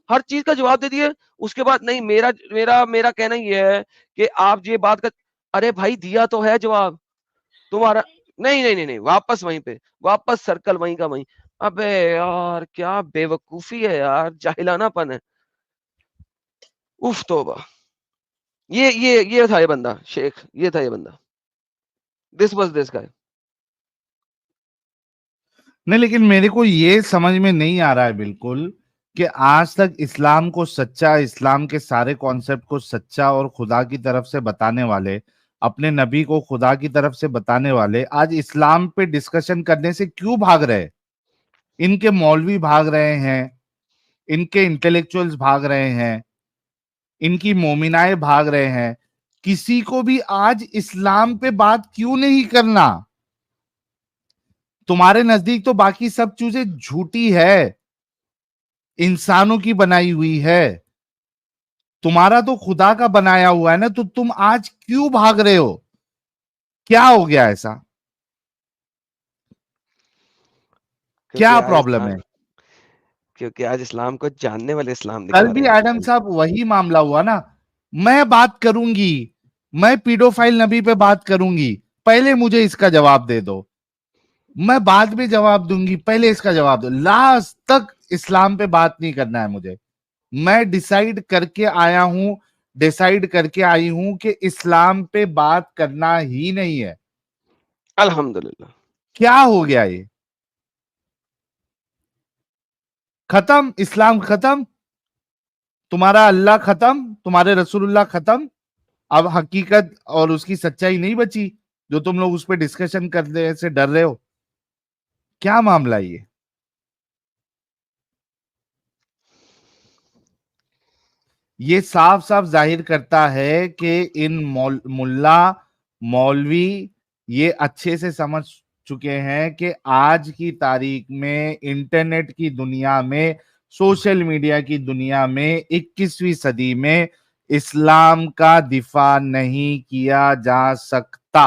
Speaker 1: हर चीज का जवाब दे दिए। उसके बाद नहीं, मेरा मेरा मेरा कहना ये है कि आप ये बात कर, अरे भाई दिया तो है जवाब तुम्हारा। नहीं नहीं नहीं नहीं, वापस वहीं पे, वापस सर्कल वहीं का वहीं। अबे यार क्या बेवकूफी है यार, जाहिलानापन है। उफ तोबा। ये था ये बंदा शेख, ये था ये बंदा, दिस वाज दिस गाय।
Speaker 4: नहीं लेकिन मेरे को ये समझ में नहीं आ रहा है बिल्कुल कि आज तक इस्लाम को सच्चा, इस्लाम के सारे कॉन्सेप्ट को सच्चा और खुदा की तरफ से बताने वाले, अपने नबी को खुदा की तरफ से बताने वाले, आज इस्लाम पे डिस्कशन करने से क्यों भाग रहे हैं? इनके मौलवी भाग रहे हैं, इनके इंटेलेक्चुअल्स भाग रहे हैं, इनकी मोमिनाएं भाग रहे हैं। किसी को भी आज इस्लाम पे बात क्यों नहीं करना? तुम्हारे नजदीक तो बाकी सब चीजें झूठी है, इंसानों की बनाई हुई है, तुम्हारा तो खुदा का बनाया हुआ है ना, तो तुम आज क्यों भाग रहे हो? क्या हो गया ऐसा?
Speaker 1: क्योंकि
Speaker 4: क्या
Speaker 1: आज
Speaker 4: प्रॉब्लम
Speaker 1: इस्लाम,
Speaker 4: है?
Speaker 1: क्योंकि आज इस्लाम को जानने वाले इस्लाम
Speaker 4: कल
Speaker 1: दिखा
Speaker 4: भी
Speaker 1: रहे हैं
Speaker 4: एडम साहब वही मामला हुआ ना, मैं बात करूंगी, मैं पीडोफाइल नबी पे बात करूंगी, पहले मुझे इसका जवाब दे दो, मैं बाद में जवाब दूंगी, पहले इसका जवाब दो। लास्ट तक इस्लाम पे बात नहीं करना है मुझे। मैं डिसाइड करके आया हूं, डिसाइड करके आई हूं कि इस्लाम पे बात करना ही नहीं है।
Speaker 1: अल्हम्दुलिल्लाह।
Speaker 4: क्या हो गया ये? खत्म, इस्लाम खत्म, तुम्हारा अल्लाह खत्म, तुम्हारे रसूलुल्लाह खत्म। अब हकीकत और उसकी सच्चाई नहीं बची जो तुम लोग उस पर डिस्कशन करने से डर रहे हो। क्या मामला है ये? ये साफ साफ जाहिर करता है कि इन मुल्ला मौलवी ये अच्छे से समझ चुके हैं कि आज की तारीख में, इंटरनेट की दुनिया में, सोशल मीडिया की दुनिया में, 21वीं सदी में इस्लाम का दिफा नहीं किया जा सकता।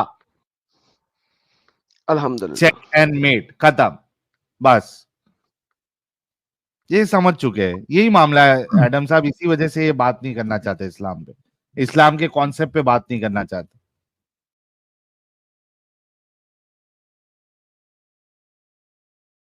Speaker 1: अल्हम्दुलिल्लाह।
Speaker 4: चेक एंड मेट, खत्म, बस। ये समझ चुके हैं, यही मामला है एडम साहब, इसी वजह से ये बात नहीं करना चाहते इस्लाम पे, इस्लाम के कॉन्सेप्ट पे बात नहीं करना चाहते।